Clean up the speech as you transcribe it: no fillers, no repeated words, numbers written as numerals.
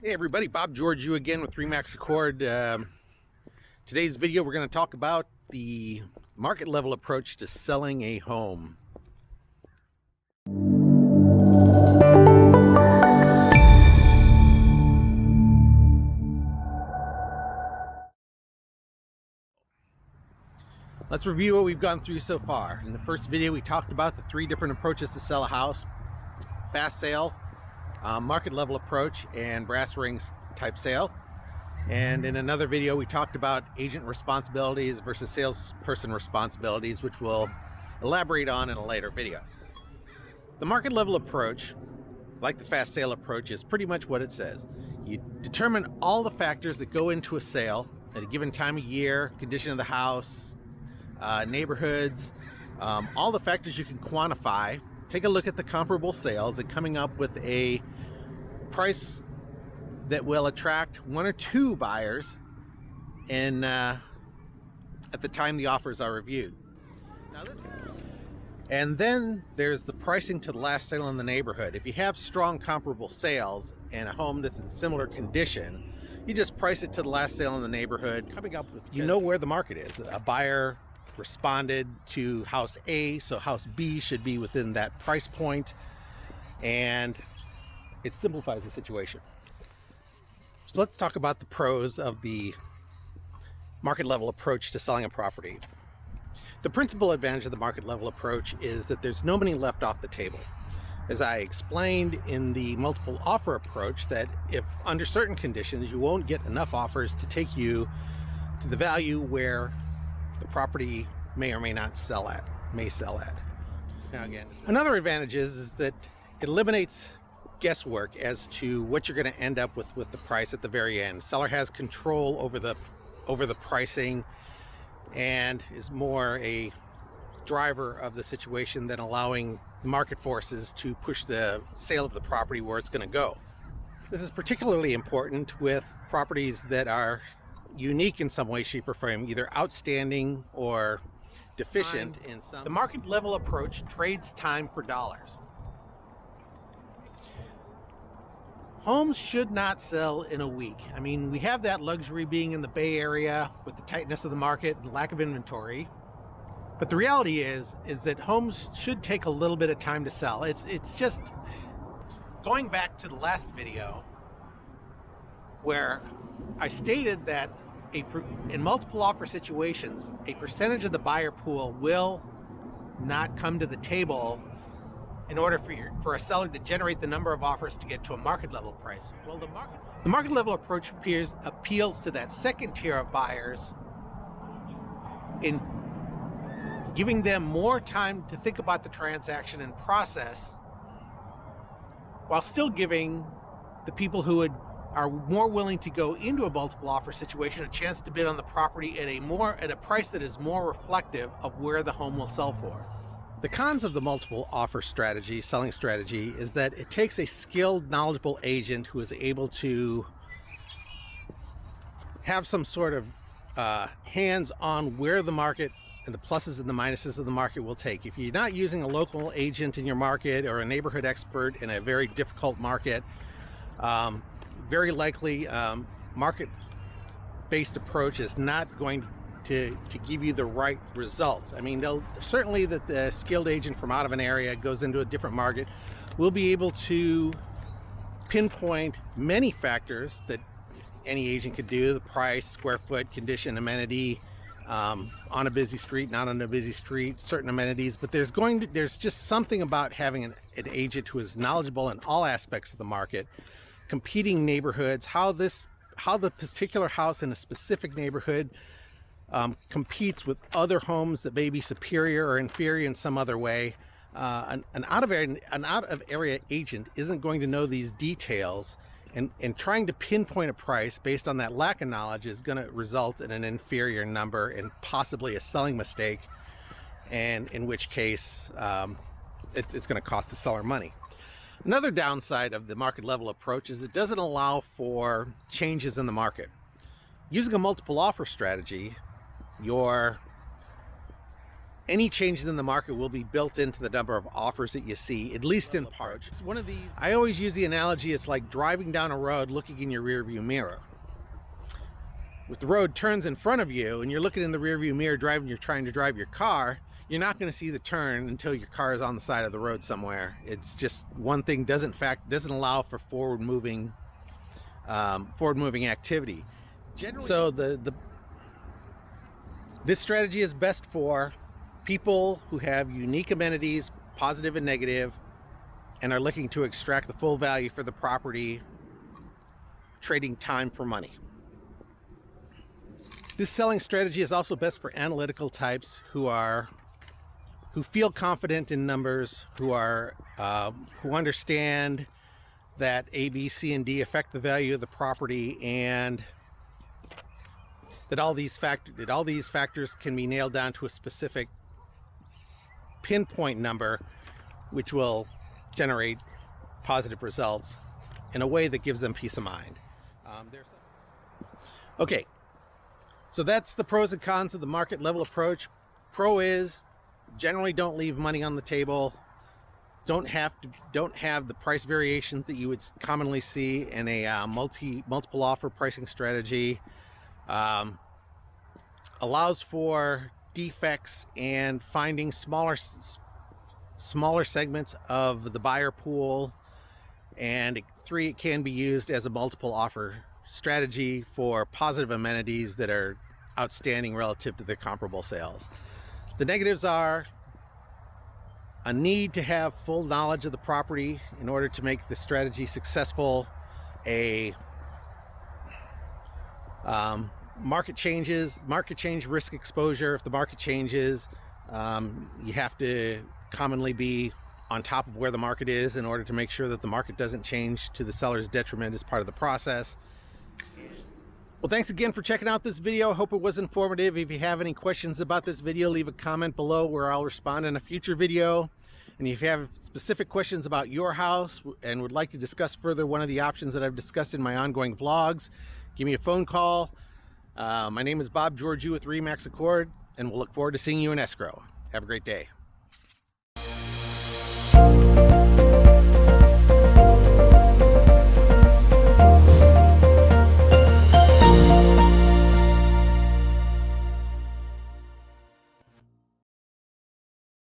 Hey everybody, Bob Georgiou again with Remax Accord. Today's video we're going to talk about the market level approach to selling a home. Let's review what we've gone through so far. In the first video we talked about the three different approaches to sell a house: fast sale, market level approach, and brass rings type sale. And in another video we talked about agent responsibilities versus salesperson responsibilities, which we'll elaborate on in a later video. The market level approach, like the fast sale approach, is pretty much what it says. You determine all the factors that go into a sale at a given time of year: condition of the house, neighborhoods, all the factors you can quantify. Take a look at the comparable sales and coming up with a price that will attract one or two buyers at the time the offers are reviewed. And then there's the pricing to the last sale in the neighborhood. If you have strong comparable sales and a home that's in similar condition, you just price it to the last sale in the neighborhood, coming up with, you know where the market is. A buyer responded to house A, so house B should be within that price point, and it simplifies the situation. So let's talk about the pros of the market level approach to selling a property. The principal advantage of the market level approach is that there's no money left off the table. As I explained in the multiple offer approach, that if under certain conditions you won't get enough offers to take you to the value where the property may or may not sell at, Now again, another advantage is that it eliminates guesswork as to what you're going to end up with the price at the very end. Seller has control over the pricing and is more a driver of the situation than allowing market forces to push the sale of the property where it's going to go. This is particularly important with properties that are unique in some way, shape, or form, either outstanding or deficient in some. The market level approach trades time for dollars. Homes should not sell in a week. I mean, we have that luxury being in the Bay Area with the tightness of the market and lack of inventory. But the reality is that homes should take a little bit of time to sell. It's just going back to the last video where I stated that in multiple offer situations, a percentage of the buyer pool will not come to the table in order for a seller to generate the number of offers to get to a market level price. Well, the market level approach appeals to that second tier of buyers in giving them more time to think about the transaction and process, while still giving the people who are more willing to go into a multiple offer situation a chance to bid on the property at a price that is more reflective of where the home will sell for. The cons of the multiple offer selling strategy, is that it takes a skilled, knowledgeable agent who is able to have some sort of hands on where the market and the pluses and the minuses of the market will take. If you're not using a local agent in your market or a neighborhood expert in a very difficult market, very likely market-based approach is not going to give you the right results. I mean, certainly that the skilled agent from out of an area goes into a different market will be able to pinpoint many factors that any agent could do: the price, square foot, condition, amenity, on a busy street, not on a busy street, certain amenities. But there's just something about having an agent who is knowledgeable in all aspects of the market, competing neighborhoods, how the particular house in a specific neighborhood competes with other homes that may be superior or inferior in some other way. An out of area agent isn't going to know these details, and trying to pinpoint a price based on that lack of knowledge is going to result in an inferior number and possibly a selling mistake, and in which case it's going to cost the seller money. Another downside of the market level approach is it doesn't allow for changes in the market. Using a multiple offer strategy, your any changes in the market will be built into the number of offers that you see, at least in part. One of these, I always use the analogy, it's like driving down a road looking in your rearview mirror. With the road turns in front of you and you're looking in the rearview mirror you're trying to drive your car, you're not going to see the turn until your car is on the side of the road somewhere. It's just one thing doesn't allow for forward moving activity. Generally, so this strategy is best for people who have unique amenities, positive and negative, and are looking to extract the full value for the property, trading time for money. This selling strategy is also best for analytical types who feel confident in numbers, who understand that A, B, C, and D affect the value of the property, and that all these factors can be nailed down to a specific pinpoint number, which will generate positive results in a way that gives them peace of mind. Okay, so that's the pros and cons of the market level approach. Pro is generally don't leave money on the table. Don't have the price variations that you would commonly see in a multiple offer pricing strategy. Allows for defects and finding smaller segments of the buyer pool. And 3, it can be used as a multiple offer strategy for positive amenities that are outstanding relative to the comparable sales. The negatives are a need to have full knowledge of the property in order to make the strategy successful. Market change risk exposure. If the market changes, you have to commonly be on top of where the market is in order to make sure that the market doesn't change to the seller's detriment as part of the process. Well, thanks again for checking out this video. Hope it was informative. If you have any questions about this video, leave a comment below where I'll respond in a future video. And if you have specific questions about your house and would like to discuss further one of the options that I've discussed in my ongoing vlogs, give me a phone call. My name is Bob Georgiou with RE/MAX Accord, and we'll look forward to seeing you in escrow. Have a great day.